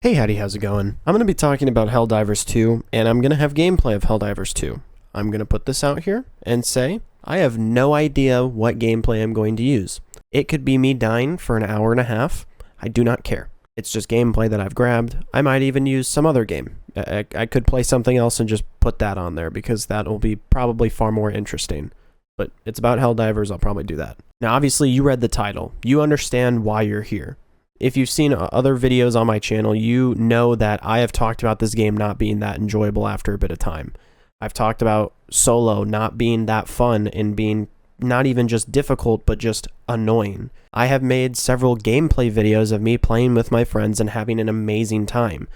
Hey, howdy, how's it going? I'm going to be talking about Helldivers 2, and I'm going to have gameplay of Helldivers 2. I'm going to put this out here and say, I have no idea what gameplay I'm going to use. It could be me dying for an hour and a half. I do not care. It's just gameplay that I've grabbed. I might even use some other game. I could play something else and just put that on there, because that will be probably far more interesting. But it's about Helldivers, I'll probably do that. Now, obviously, you read the title. You understand why you're here. If you've seen other videos on my channel, you know that I have talked about this game not being that enjoyable after a bit of time. I've talked about solo not being that fun and being not even just difficult, but just annoying. I have made several gameplay videos of me playing with my friends and having an amazing time.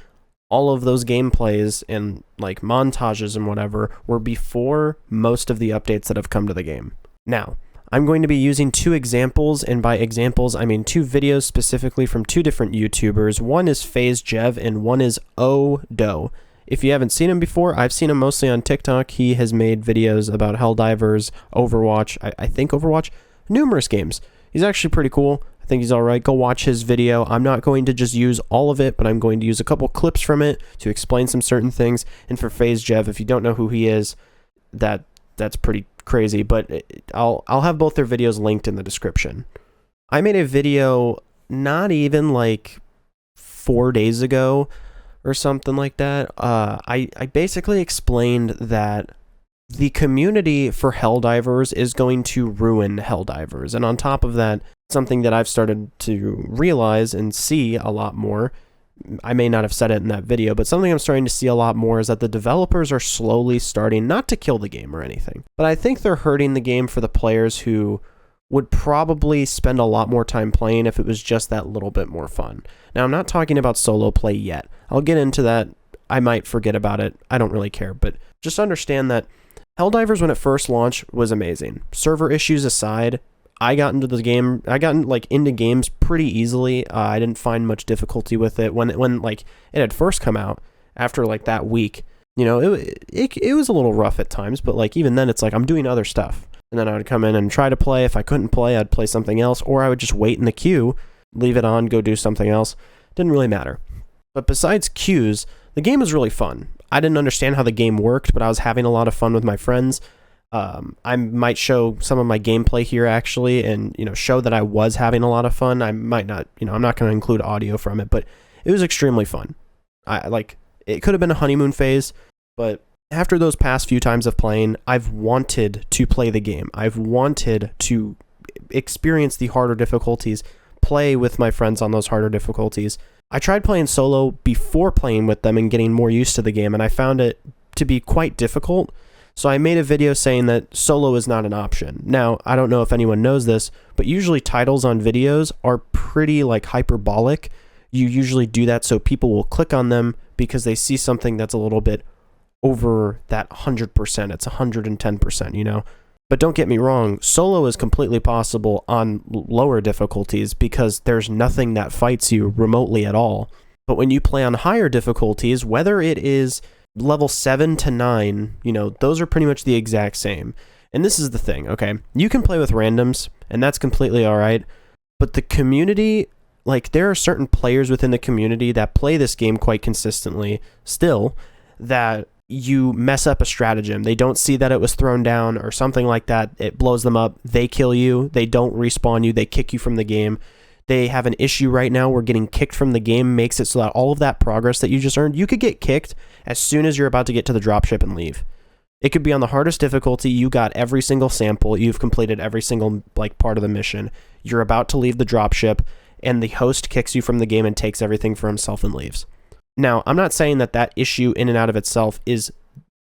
All of those gameplays and like montages and whatever were before most of the updates that have come to the game. Now, I'm going to be using two examples, and by examples, I mean two videos specifically from two different YouTubers. One is FazeJev and one is Odo. If you haven't seen him before, I've seen him mostly on TikTok. He has made videos about Helldivers, Overwatch, I think Overwatch, numerous games. He's actually pretty cool. I think he's alright. Go watch his video. I'm not going to just use all of it, but I'm going to use a couple clips from it to explain some certain things. And for FazeJev, if you don't know who he is, that's pretty crazy, but I'll have both their videos linked in the description. I made a video not even like 4 days ago or something like that. I basically explained that the community for Helldivers is going to ruin Helldivers, and on top of that, something that I've started to realize and see a lot more, I may not have said it in that video, but something I'm starting to see a lot more is that the developers are slowly starting, not to kill the game or anything, but I think they're hurting the game for the players who would probably spend a lot more time playing if it was just that little bit more fun. Now, I'm not talking about solo play yet. I'll get into that. I might forget about it. I don't really care, but just understand that Helldivers, when it first launched, was amazing. Server issues aside, I got into the game. I got into games pretty easily. I didn't find much difficulty with it when it had first come out. After like that week, you know, it was a little rough at times, but like even then, it's like I'm doing other stuff, and then I would come in and try to play. If I couldn't play, I'd play something else, or I would just wait in the queue, leave it on, go do something else. Didn't really matter. But besides queues, the game was really fun. I didn't understand how the game worked, but I was having a lot of fun with my friends. I might show some of my gameplay here actually, and show that I was having a lot of fun. I might not, I'm not going to include audio from it, but it was extremely fun. It could have been a honeymoon phase, but after those past few times of playing, I've wanted to play the game. I've wanted to experience the harder difficulties, play with my friends on those harder difficulties. I tried playing solo before playing with them and getting more used to the game, and I found it to be quite difficult. So I made a video saying that solo is not an option. Now, I don't know if anyone knows this, but usually titles on videos are pretty like hyperbolic. You usually do that so people will click on them because they see something that's a little bit over that 100%. It's 110%, But don't get me wrong, solo is completely possible on lower difficulties because there's nothing that fights you remotely at all. But when you play on higher difficulties, whether it is level 7 to 9, those are pretty much the exact same. And this is the thing, okay? You can play with randoms, and that's completely alright, but the community, there are certain players within the community that play this game quite consistently still, that you mess up a stratagem. They don't see that it was thrown down or something like that. It blows them up. They kill you. They don't respawn you. They kick you from the game. They have an issue right now where getting kicked from the game makes it so that all of that progress that you just earned, you could get kicked as soon as you're about to get to the dropship and leave. It could be on the hardest difficulty. You got every single sample. You've completed every single part of the mission. You're about to leave the dropship, and the host kicks you from the game and takes everything for himself and leaves. Now, I'm not saying that issue in and out of itself is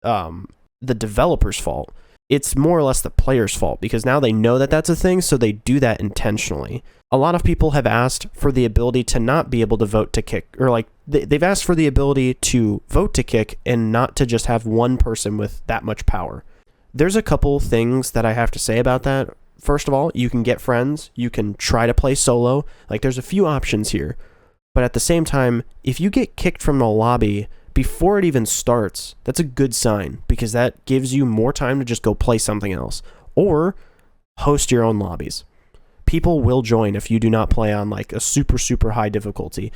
the developer's fault. It's more or less the player's fault, because now they know that that's a thing, so they do that intentionally. A lot of people have asked for the ability to not be able to vote to kick, or they've asked for the ability to vote to kick and not to just have one person with that much power. There's a couple things that I have to say about that. First of all, you can get friends, you can try to play solo, there's a few options here. But at the same time, if you get kicked from the lobby before it even starts, that's a good sign, because that gives you more time to just go play something else, or host your own lobbies. People will join if you do not play on a super, super high difficulty.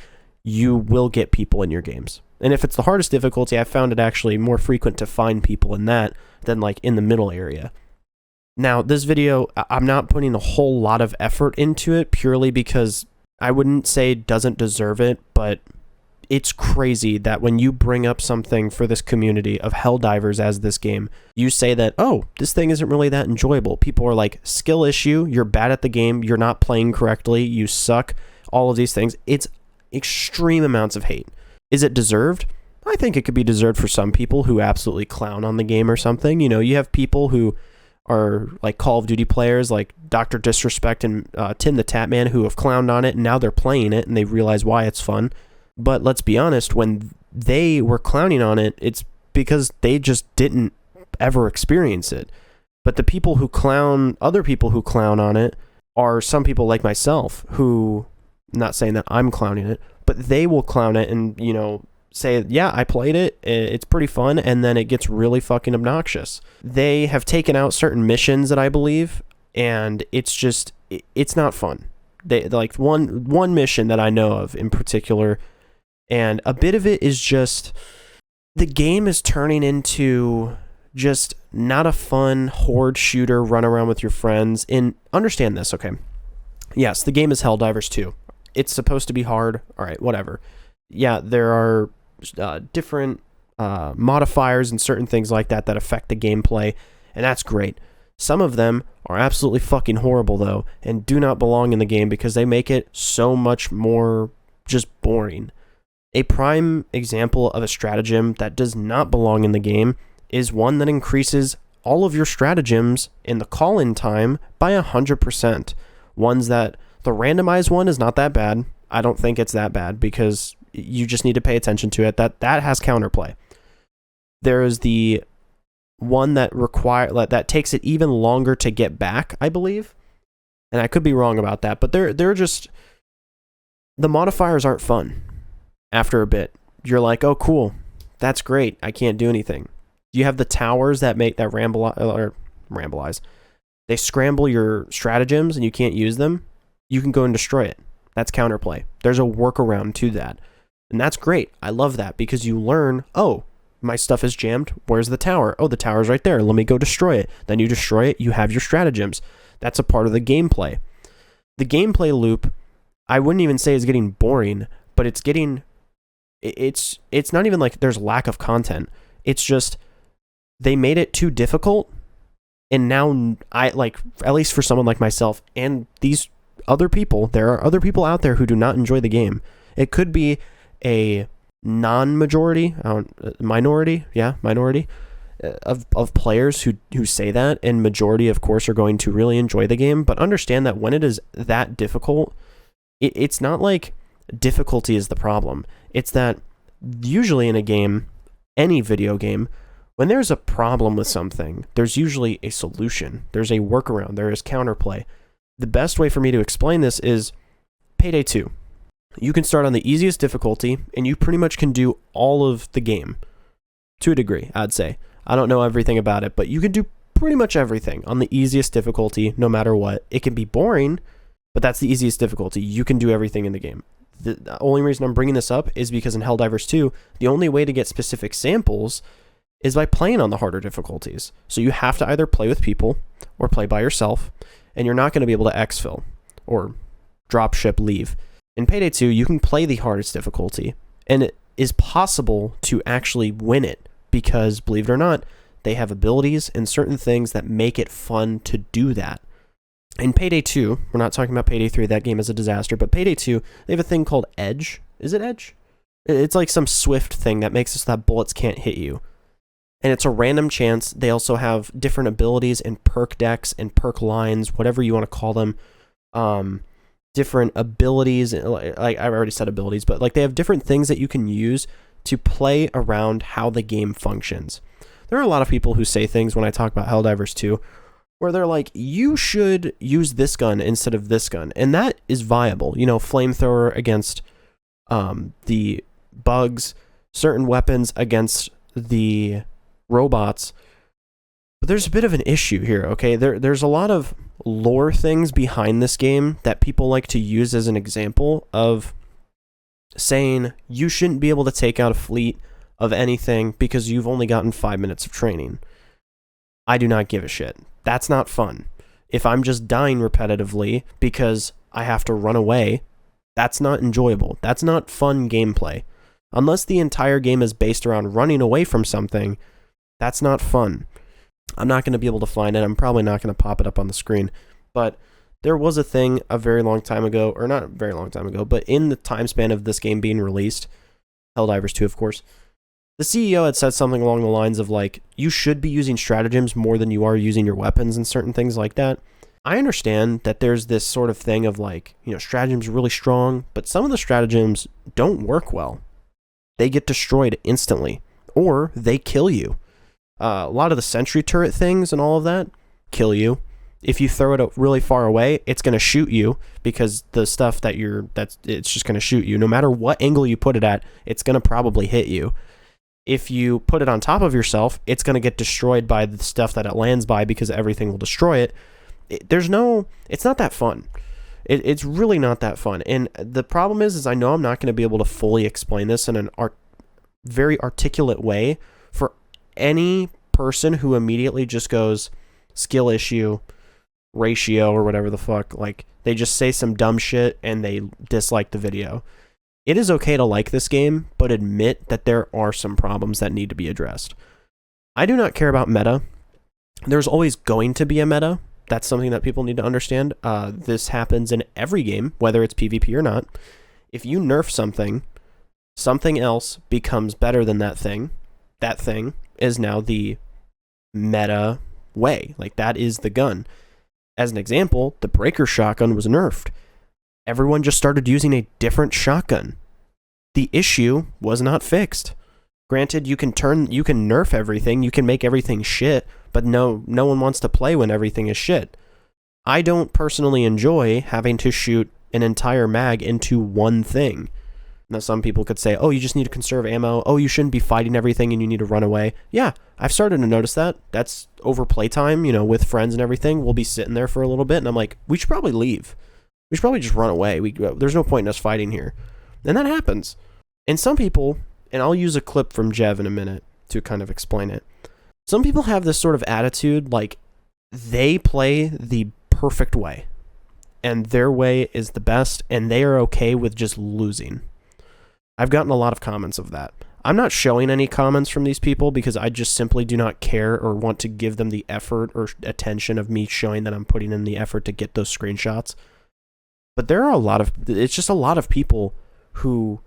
you will get people in your games. And if it's the hardest difficulty, I found it actually more frequent to find people in that than like in the middle area. Now, this video, I'm not putting a whole lot of effort into it purely because I wouldn't say it doesn't deserve it, but it's crazy that when you bring up something for this community of Helldivers as this game, you say that, oh, this thing isn't really that enjoyable. People are like, skill issue, you're bad at the game, you're not playing correctly, you suck, all of these things. It's extreme amounts of hate. Is it deserved? I think it could be deserved for some people who absolutely clown on the game or something. You know, you have people who are like Call of Duty players like Dr. Disrespect and Tim the Tatman who have clowned on it, and now they're playing it and they realize why it's fun. But let's be honest, when they were clowning on it, it's because they just didn't ever experience it. But the people who clown, other people who clown on it, are some people like myself who, not saying that I'm clowning it, but they will clown it and, you know, say, yeah, I played it, it's pretty fun, and then it gets really fucking obnoxious. They have taken out certain missions that I believe, and it's just, it's not fun. They like one mission that I know of in particular. And a bit of it is just, the game is turning into just not a fun horde shooter, run around with your friends. And understand this, okay? Yes, the game is Helldivers 2. It's supposed to be hard. All right, whatever. Yeah, there are different modifiers and certain things like that that affect the gameplay, and that's great. Some of them are absolutely fucking horrible, though, and do not belong in the game because they make it so much more just boring. A prime example of a stratagem that does not belong in the game is one that increases all of your stratagems in the call-in time by 100%. Ones that, the randomized one is not that bad. I don't think it's that bad because you just need to pay attention to it. That has counterplay. There is the one that that takes it even longer to get back, I believe. And I could be wrong about that, but they're just, the modifiers aren't fun. After a bit, you're like, oh, cool, that's great. I can't do anything. You have the towers that make that rambleize. They scramble your stratagems and you can't use them. You can go and destroy it. That's counterplay. There's a workaround to that. And that's great. I love that because you learn, oh, my stuff is jammed. Where's the tower? Oh, the tower's right there. Let me go destroy it. Then you destroy it. You have your stratagems. That's a part of the gameplay. The gameplay loop, I wouldn't even say is getting boring, but it's getting... It's not even like there's lack of content. It's just they made it too difficult, and now I like, at least for someone like myself and these other people, there are other people out there who do not enjoy the game. It could be a non-majority, minority of players who say that, and majority of course are going to really enjoy the game. But understand that when it is that difficult, it's not like difficulty is the problem. It's that usually in a game, any video game, when there's a problem with something, there's usually a solution. There's a workaround. There is counterplay. The best way for me to explain this is Payday 2. You can start on the easiest difficulty, and you pretty much can do all of the game. To a degree, I'd say. I don't know everything about it, but you can do pretty much everything on the easiest difficulty, no matter what. It can be boring, but that's the easiest difficulty. You can do everything in the game. The only reason I'm bringing this up is because in Helldivers 2, the only way to get specific samples is by playing on the harder difficulties. So you have to either play with people or play by yourself, and you're not going to be able to exfil or dropship leave. In Payday 2, you can play the hardest difficulty, and it is possible to actually win it because, believe it or not, they have abilities and certain things that make it fun to do that. In Payday 2, we're not talking about Payday 3, that game is a disaster, but Payday 2, they have a thing called Edge. Is it Edge? It's like some swift thing that makes it so that bullets can't hit you. And it's a random chance. They also have different abilities and perk decks and perk lines, whatever you want to call them. Different abilities, like I've already said abilities, but like they have different things that you can use to play around how the game functions. There are a lot of people who say things when I talk about Helldivers 2, where they're like, you should use this gun instead of this gun. And that is viable. You know, flamethrower against the bugs, certain weapons against the robots. But there's a bit of an issue here, okay? There's a lot of lore things behind this game that people like to use as an example of saying you shouldn't be able to take out a fleet of anything because you've only gotten 5 minutes of training. I do not give a shit. That's not fun. If I'm just dying repetitively because I have to run away, that's not enjoyable. That's not fun gameplay. Unless the entire game is based around running away from something, that's not fun. I'm not going to be able to find it. I'm probably not going to pop it up on the screen. But there was a thing a very long time ago, or not a very long time ago, but in the time span of this game being released, Helldivers 2, of course, the CEO had said something along the lines of, like, you should be using stratagems more than you are using your weapons and certain things like that. I understand that there's this sort of thing of, like, you know, stratagems are really strong, but some of the stratagems don't work well. They get destroyed instantly, or they kill you. A lot of the sentry turret things and all of that kill you. If you throw it really far away, it's going to shoot you because the stuff it's just going to shoot you. No matter what angle you put it at, it's going to probably hit you. If you put it on top of yourself, it's going to get destroyed by the stuff that it lands by because everything will destroy it. It's not that fun. It's really not that fun. And the problem is I know I'm not going to be able to fully explain this in an very articulate way for any person who immediately just goes skill issue, ratio, or whatever the fuck. Like, they just say some dumb shit and they dislike the video. It is okay to like this game, but admit that there are some problems that need to be addressed. I do not care about meta. There's always going to be a meta. That's something that people need to understand. This happens in every game, whether it's PvP or not. If you nerf something, something else becomes better than that thing. That thing is now the meta way. Like, that is the gun. As an example, the breaker shotgun was nerfed. Everyone just started using a different shotgun. The issue was not fixed. Granted, you can nerf everything, you can make everything shit, but no one wants to play when everything is shit. I don't personally enjoy having to shoot an entire mag into one thing. Now, some people could say, oh, you just need to conserve ammo. Oh, you shouldn't be fighting everything and you need to run away. Yeah, I've started to notice that. That's over playtime, you know, with friends and everything. We'll be sitting there for a little bit and I'm like, we should probably leave. We should probably just run away. There's no point in us fighting here. And that happens. And some people, and I'll use a clip from Jev in a minute to kind of explain it. Some people have this sort of attitude like they play the perfect way. And their way is the best, and they are okay with just losing. I've gotten a lot of comments of that. I'm not showing any comments from these people because I just simply do not care or want to give them the effort or attention of me showing that I'm putting in the effort to get those screenshots. But there are it's just a lot of people who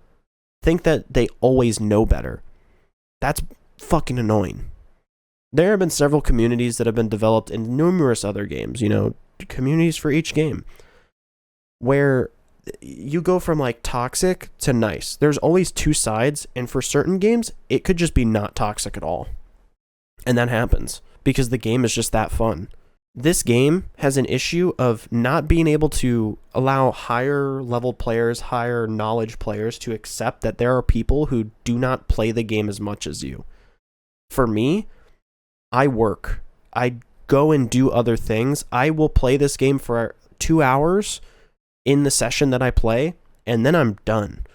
think that they always know better. That's fucking annoying. There have been several communities that have been developed in numerous other games, you know, communities for each game, where you go from like toxic to nice. There's always two sides, and for certain games, it could just be not toxic at all. And that happens because the game is just that fun. This game has an issue of not being able to allow higher level players, higher knowledge players to accept that there are people who do not play the game as much as you. For me, I work. I go and do other things. I will play this game for 2 hours in the session that I play, and then I'm done.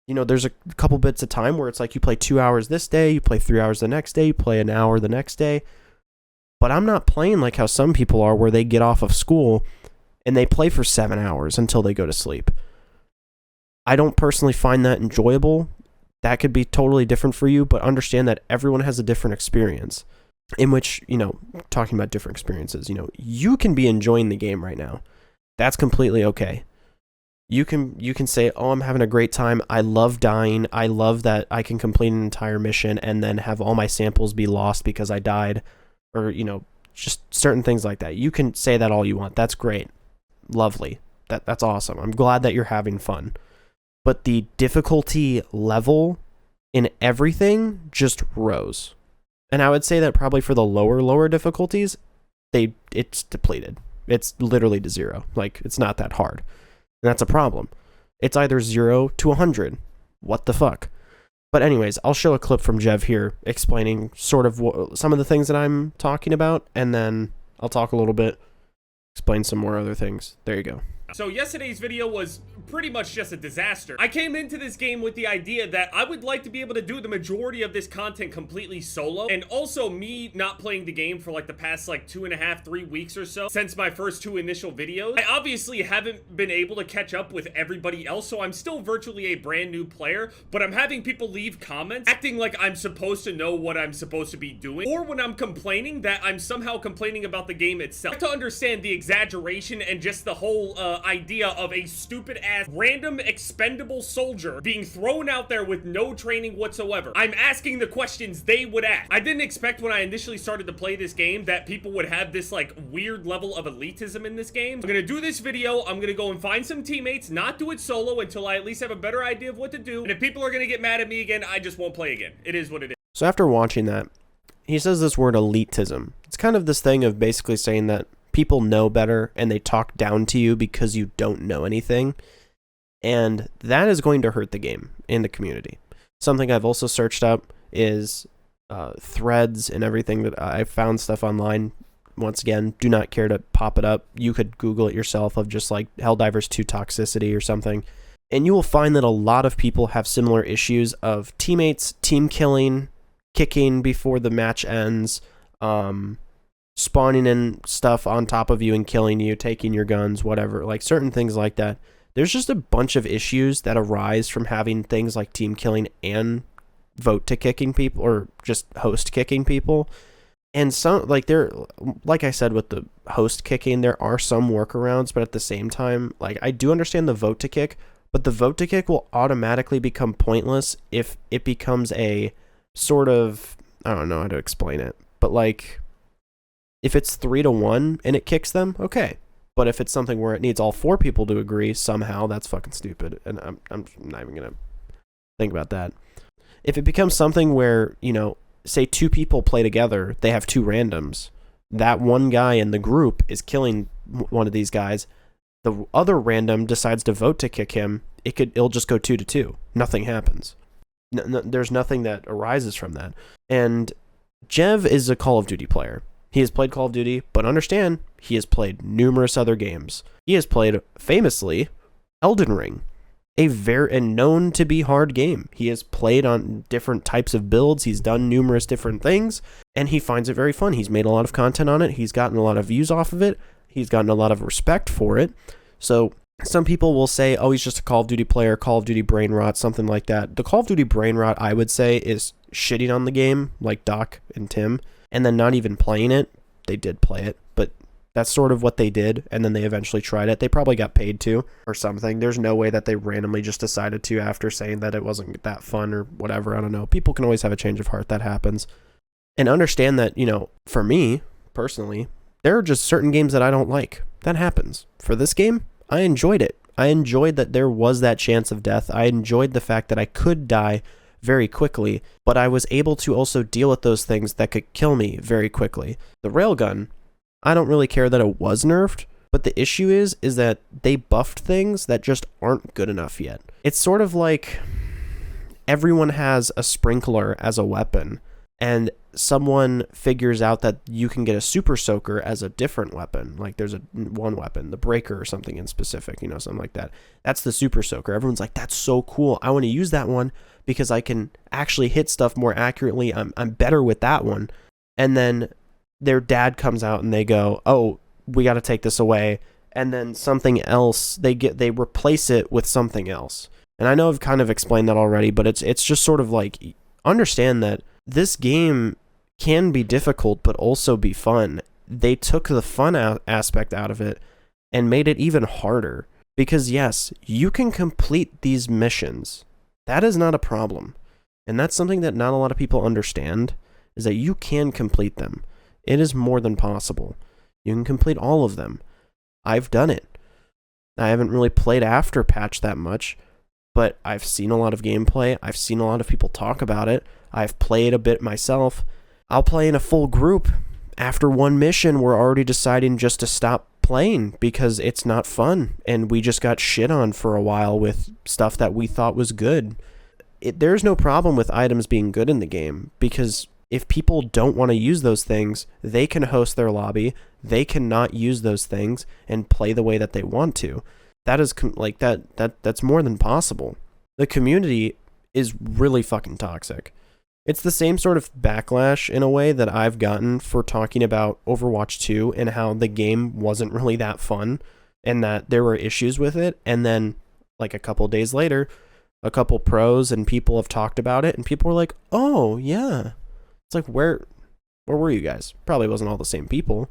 You know, there's a couple bits of time where it's like you play 2 hours this day, you play 3 hours the next day, you play an hour the next day. But I'm not playing like how some people are, where they get off of school and they play for 7 hours until they go to sleep. I don't personally find that enjoyable. That could be totally different for you, but understand that everyone has a different experience. In which, you know, talking about different experiences, you know, you can be enjoying the game right now. That's completely okay. You can say, oh, I'm having a great time. I love dying. I love that I can complete an entire mission and then have all my samples be lost because I died. Or, you know, just certain things like that. You can say that all you want. That's great. Lovely. That's awesome. I'm glad that you're having fun. But the difficulty level in everything just rose. And I would say that probably for the lower difficulties, it's depleted. It's literally to 0. Like, it's not that hard. And that's a problem. It's either 0 to 100. What the fuck? But anyways, I'll show a clip from Jev here explaining sort of some of the things that I'm talking about, and then I'll talk a little bit, explain some more other things. There you go. So yesterday's video was pretty much just a disaster. I came into this game with the idea that I would like to be able to do the majority of this content completely solo, and also me not playing the game for like the past like 2.5, 3 weeks or so since my first 2 initial videos. I obviously haven't been able to catch up with everybody else, so I'm still virtually a brand new player, but I'm having people leave comments acting like I'm supposed to know what I'm supposed to be doing, or when I'm complaining that I'm somehow complaining about the game itself. I have to understand the exaggeration and just the whole idea of a stupid ass random expendable soldier being thrown out there with no training whatsoever. I'm asking the questions they would ask. I didn't expect when I initially started to play this game that people would have this like weird level of elitism in this game. I'm gonna do this video, I'm gonna go and find some teammates, not do it solo until I at least have a better idea of what to do, and if people are gonna get mad at me again, I just won't play again. It is what it is. So after watching that, he says this word elitism. It's kind of this thing of basically saying that people know better and they talk down to you because you don't know anything. And that is going to hurt the game in the community. Something I've also searched up is threads and everything that I found stuff online. Once again, do not care to pop it up. You could Google it yourself of just like Helldivers 2 toxicity or something. And you will find that a lot of people have similar issues of teammates team killing, kicking before the match ends, spawning in stuff on top of you and killing you, taking your guns, whatever, like certain things like that. There's just a bunch of issues that arise from having things like team killing and vote to kicking people, or just host kicking people. And some, like I said, with the host kicking, there are some workarounds, but at the same time, like I do understand the vote to kick, but the vote to kick will automatically become pointless if it becomes a sort of, I don't know how to explain it, but like if it's 3-1 and it kicks them, okay. But if it's something where it needs all 4 people to agree somehow, that's fucking stupid. And I'm not even going to think about that. If it becomes something where, you know, say 2 people play together, they have 2 randoms. That one guy in the group is killing one of these guys. The other random decides to vote to kick him. It'll just go 2-2. Nothing happens. There's nothing that arises from that. And Jev is a Call of Duty player. He has played Call of Duty, but understand, he has played numerous other games. He has played, famously, Elden Ring, and known to be hard game. He has played on different types of builds, he's done numerous different things, and he finds it very fun. He's made a lot of content on it, he's gotten a lot of views off of it, he's gotten a lot of respect for it. So some people will say, oh, he's just a Call of Duty player, Call of Duty brain rot, something like that. The Call of Duty brain rot, I would say, is shitting on the game, like Doc and Tim, and then not even playing it. They did play it, but that's sort of what they did, and then they eventually tried it. They probably got paid to or something. There's no way that they randomly just decided to after saying that it wasn't that fun or whatever. I don't know. People can always have a change of heart. That happens. And understand that, you know, for me, personally, there are just certain games that I don't like. That happens. For this game, I enjoyed it. I enjoyed that there was that chance of death. I enjoyed the fact that I could die very quickly, but I was able to also deal with those things that could kill me very quickly. The railgun, I don't really care that it was nerfed, but the issue is that they buffed things that just aren't good enough yet. It's sort of like everyone has a sprinkler as a weapon, and someone figures out that you can get a super soaker as a different weapon. Like there's one weapon, the breaker or something in specific, you know, something like that. That's the super soaker. Everyone's like, that's so cool. I want to use that one because I can actually hit stuff more accurately. I'm better with that one. And then their dad comes out and they go, oh, we got to take this away. And then something else, they replace it with something else. And I know I've kind of explained that already, but it's just sort of like, understand that this game can be difficult, but also be fun. They took the fun aspect out of it and made it even harder. Because yes, you can complete these missions. That is not a problem. And that's something that not a lot of people understand, is that you can complete them. It is more than possible. You can complete all of them. I've done it. I haven't really played after patch that much, but I've seen a lot of gameplay. I've seen a lot of people talk about it. I've played a bit myself. I'll play in a full group. After one mission, we're already deciding just to stop playing because it's not fun, and we just got shit on for a while with stuff that we thought was good. There's no problem with items being good in the game, because if people don't want to use those things, they can host their lobby, they cannot use those things and play the way that they want to. that is like that's more than possible. The community is really fucking toxic. It's the same sort of backlash in a way that I've gotten for talking about Overwatch 2 and how the game wasn't really that fun and that there were issues with it. And then like a couple days later, a couple pros and people have talked about it and people were like, oh yeah. It's like, where were you guys? Probably wasn't all the same people.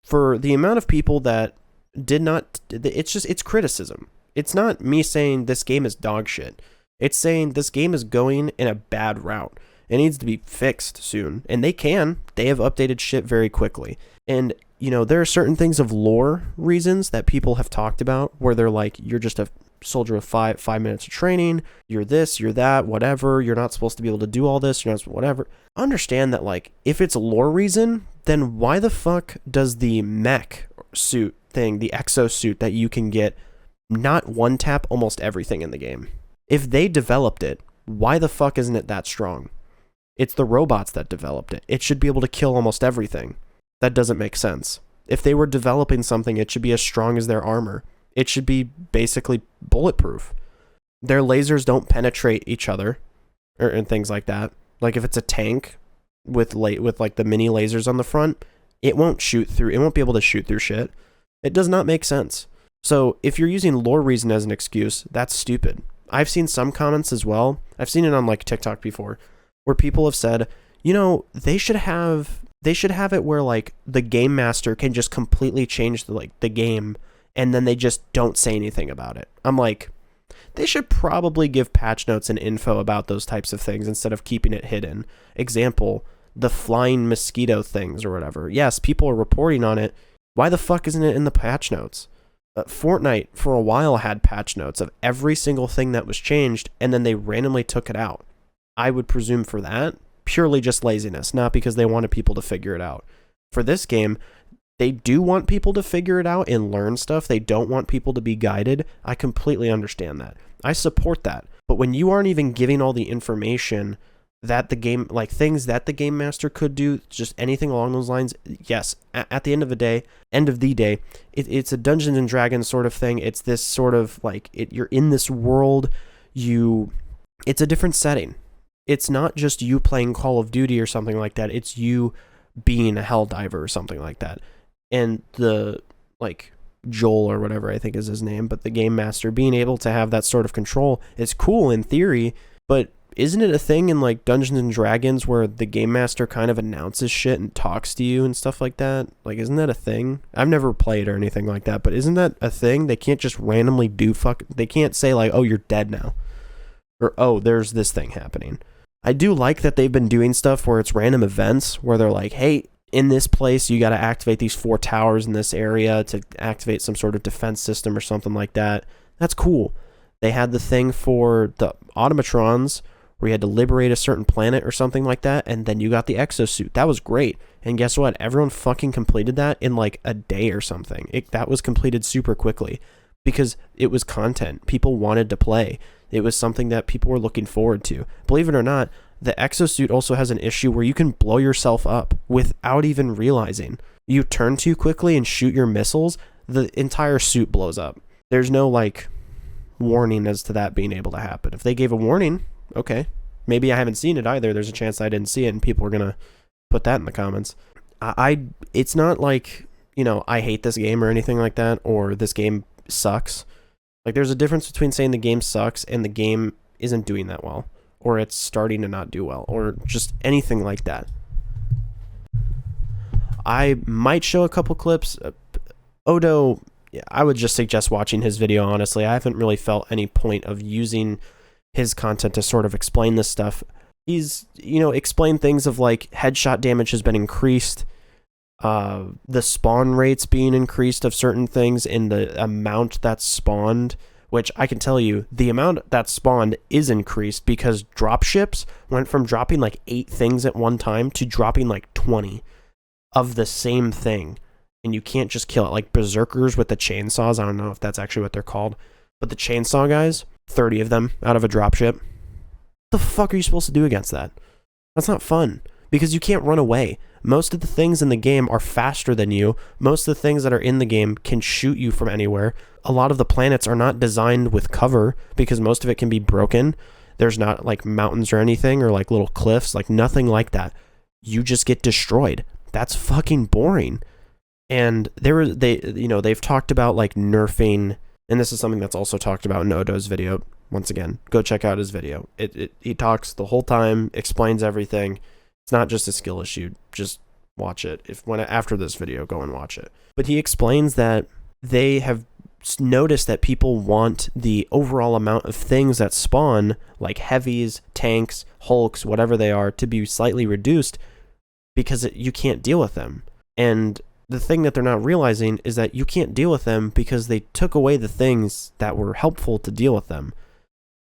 For the amount of people that did not, it's criticism. It's not me saying this game is dog shit. It's saying this game is going in a bad route. It needs to be fixed soon. And they have updated shit very quickly. And, you know, there are certain things of lore reasons that people have talked about where they're like, you're just a soldier of five minutes of training, you're this, you're that, whatever, you're not supposed to be able to do all this, you're not whatever. Understand that, like, if it's a lore reason, then why the fuck does the mech suit thing, the exosuit that you can get, not one tap almost everything in the game? If they developed it, why the fuck isn't it that strong? It's the robots that developed it. It should be able to kill almost everything. That doesn't make sense. If they were developing something, it should be as strong as their armor. It should be basically bulletproof. Their lasers don't penetrate each other and things like that. Like if it's a tank with like the mini lasers on the front, it won't shoot through. It won't be able to shoot through shit. It does not make sense. So if you're using lore reason as an excuse, that's stupid. I've seen some comments as well. I've seen it on like TikTok before where people have said, you know, they should have it where like the game master can just completely change the game and then they just don't say anything about it. I'm like, they should probably give patch notes and info about those types of things instead of keeping it hidden. Example, the flying mosquito things or whatever. Yes, people are reporting on it. Why the fuck isn't it in the patch notes? Fortnite for a while had patch notes of every single thing that was changed and then they randomly took it out. I would presume for that, purely just laziness, not because they wanted people to figure it out. For this game, they do want people to figure it out and learn stuff. They don't want people to be guided. I completely understand that. I support that. But when you aren't even giving all the information that the game, like things that the game master could do, just anything along those lines, yes, at the end of the day, it's a Dungeons and Dragons sort of thing. It's this sort of like, you're in this world, it's a different setting. It's not just you playing Call of Duty or something like that. It's you being a Helldiver or something like that. And the, like, Joel or whatever I think is his name, but the game master being able to have that sort of control is cool in theory, but isn't it a thing in, like, Dungeons and Dragons where the game master kind of announces shit and talks to you and stuff like that? Like, isn't that a thing? I've never played or anything like that, but isn't that a thing? They can't just randomly they can't say, like, oh, you're dead now. Or, oh, there's this thing happening. I do like that they've been doing stuff where it's random events where they're like, hey, in this place, you got to activate these 4 towers in this area to activate some sort of defense system or something like that. That's cool. They had the thing for the automatrons where you had to liberate a certain planet or something like that, and then you got the exosuit. That was great. And guess what? Everyone fucking completed that in like a day or something. That was completed super quickly because it was content. People wanted to play. It was something that people were looking forward to. Believe it or not, the exosuit also has an issue where you can blow yourself up without even realizing. You turn too quickly and shoot your missiles, the entire suit blows up. There's no, like, warning as to that being able to happen. If they gave a warning, okay. Maybe I haven't seen it either. There's a chance I didn't see it and people are going to put that in the comments. It's not like, you know, I hate this game or anything like that, or this game sucks. Like, there's a difference between saying the game sucks and the game isn't doing that well, or it's starting to not do well, or just anything like that. I might show a couple clips. Odo, I would just suggest watching his video, honestly. I haven't really felt any point of using his content to sort of explain this stuff. He's, you know, explained things of like headshot damage has been increased, the spawn rates being increased of certain things in the amount that's spawned, which I can tell you the amount that spawned is increased because dropships went from dropping like 8 things at one time to dropping like 20 of the same thing. And you can't just kill it. Like berserkers with the chainsaws, I don't know if that's actually what they're called, but the chainsaw guys, 30 of them out of a dropship. What the fuck are you supposed to do against that? That's not fun because you can't run away. Most of the things in the game are faster than you. Most of the things that are in the game can shoot you from anywhere. A lot of the planets are not designed with cover because most of it can be broken. There's not like mountains or anything or like little cliffs, like nothing like that. You just get destroyed. That's fucking boring. And they've talked about like nerfing, and this is something that's also talked about in Odo's video. Once again, go check out his video. He talks the whole time, explains everything. It's not just a skill issue. Just watch it. After this video, go and watch it. But he explains that they have noticed that people want the overall amount of things that spawn, like heavies, tanks, hulks, whatever they are, to be slightly reduced because you can't deal with them. And the thing that they're not realizing is that you can't deal with them because they took away the things that were helpful to deal with them.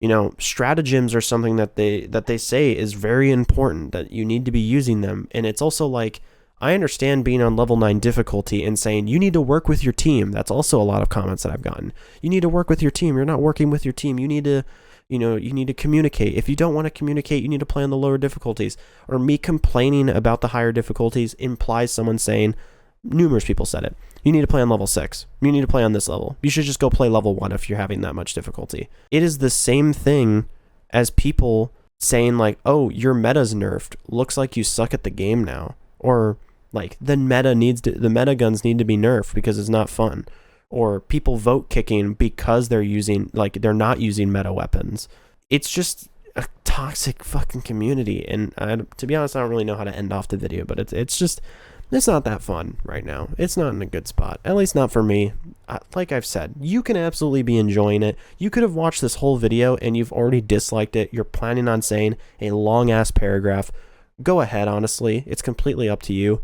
You know, stratagems are something that they say is very important, that you need to be using them. And it's also like, I understand being on level 9 difficulty and saying you need to work with your team. That's also a lot of comments that I've gotten. You need to work with your team. You're not working with your team. You need to communicate. If you don't want to communicate, you need to play on the lower difficulties. Or me complaining about the higher difficulties implies someone saying, numerous people said it, you need to play on level 6. You need to play on this level. You should just go play level 1 if you're having that much difficulty. It is the same thing as people saying like, oh, your meta's nerfed. Looks like you suck at the game now. Or like the meta guns need to be nerfed because it's not fun. Or people vote kicking because they're not using meta weapons. It's just a toxic fucking community. And to be honest, I don't really know how to end off the video, but it's not that fun right now. It's not in a good spot. At least not for me. Like I've said, you can absolutely be enjoying it. You could have watched this whole video and you've already disliked it. You're planning on saying a long-ass paragraph. Go ahead, honestly. It's completely up to you.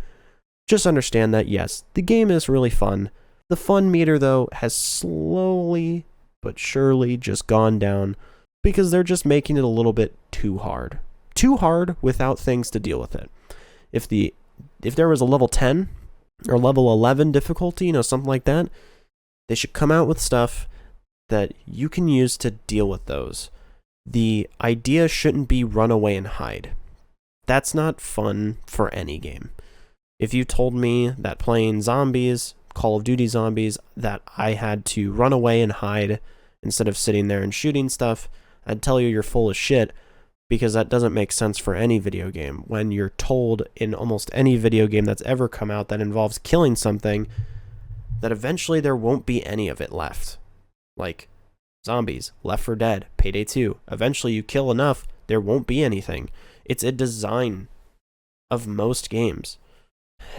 Just understand that, yes, the game is really fun. The fun meter, though, has slowly but surely just gone down because they're just making it a little bit too hard. Too hard without things to deal with it. If there was a level 10 or level 11 difficulty, something like that, they should come out with stuff that you can use to deal with those. The idea shouldn't be run away and hide. That's not fun for any game. If you told me that playing zombies, Call of Duty zombies, that I had to run away and hide instead of sitting there and shooting stuff, I'd tell you're full of shit, because that doesn't make sense for any video game. When you're told in almost any video game that's ever come out that involves killing something, that eventually there won't be any of it left. Like zombies, Left 4 Dead, Payday 2. Eventually you kill enough, there won't be anything. It's a design of most games.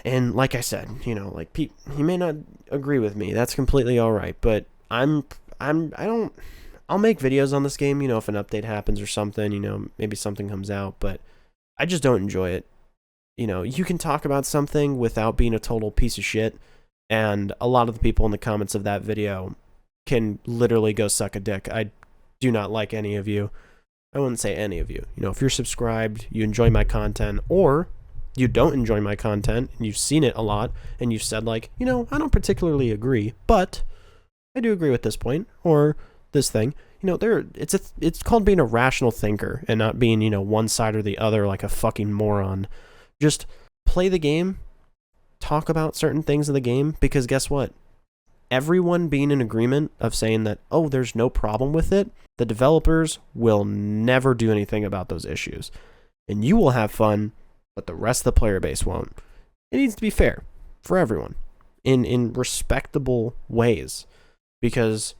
And like I said, he may not agree with me. That's completely all right. But I'll make videos on this game, if an update happens or something, maybe something comes out, but I just don't enjoy it. You can talk about something without being a total piece of shit, and a lot of the people in the comments of that video can literally go suck a dick. I do not like any of you. I wouldn't say any of you. If you're subscribed, you enjoy my content, or you don't enjoy my content, and you've seen it a lot, and you've said like, I don't particularly agree, but I do agree with this point, or this thing, it's called being a rational thinker and not being, one side or the other like a fucking moron. Just play the game, talk about certain things of the game, because guess what? Everyone being in agreement of saying that, oh, there's no problem with it, the developers will never do anything about those issues. And you will have fun, but the rest of the player base won't. It needs to be fair for everyone in respectable ways, because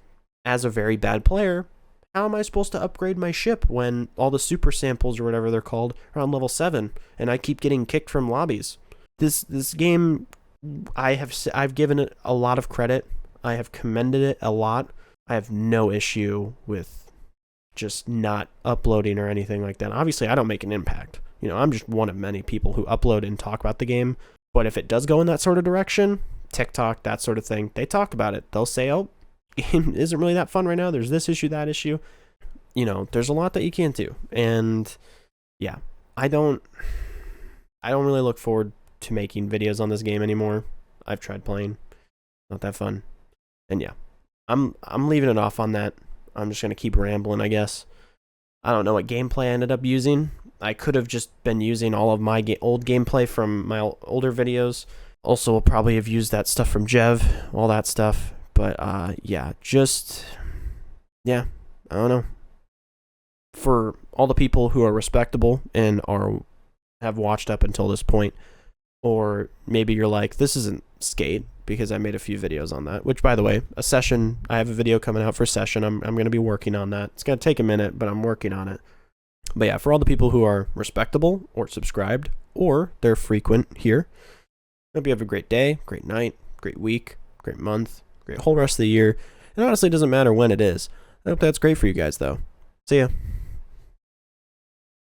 as a very bad player, how am I supposed to upgrade my ship when all the super samples or whatever they're called are on level 7 and I keep getting kicked from lobbies? This game, I've given it a lot of credit. I have commended it a lot. I have no issue with just not uploading or anything like that. Obviously, I don't make an impact. I'm just one of many people who upload and talk about the game. But if it does go in that sort of direction, TikTok, that sort of thing, they talk about it. They'll say, oh, game isn't really that fun right now. There's this issue, that issue. There's a lot that you can't do. And yeah, I don't really look forward to making videos on this game anymore. I've tried playing. Not that fun. And yeah, I'm leaving it off on that. I'm just going to keep rambling, I guess. I don't know what gameplay I ended up using. I could have just been using all of my old gameplay from my older videos. Also, will probably have used that stuff from Jev, all that stuff. But yeah, I don't know. For all the people who are respectable and have watched up until this point, or maybe you're like, this isn't Skate, because I made a few videos on that, which, by the way, I have a video coming out for Session. I'm going to be working on that. It's going to take a minute, but I'm working on it. But yeah, for all the people who are respectable or subscribed, or they're frequent here, hope you have a great day, great night, great week, great month, great whole rest of the year. It honestly doesn't matter when it is. I hope that's great for you guys, though. See ya.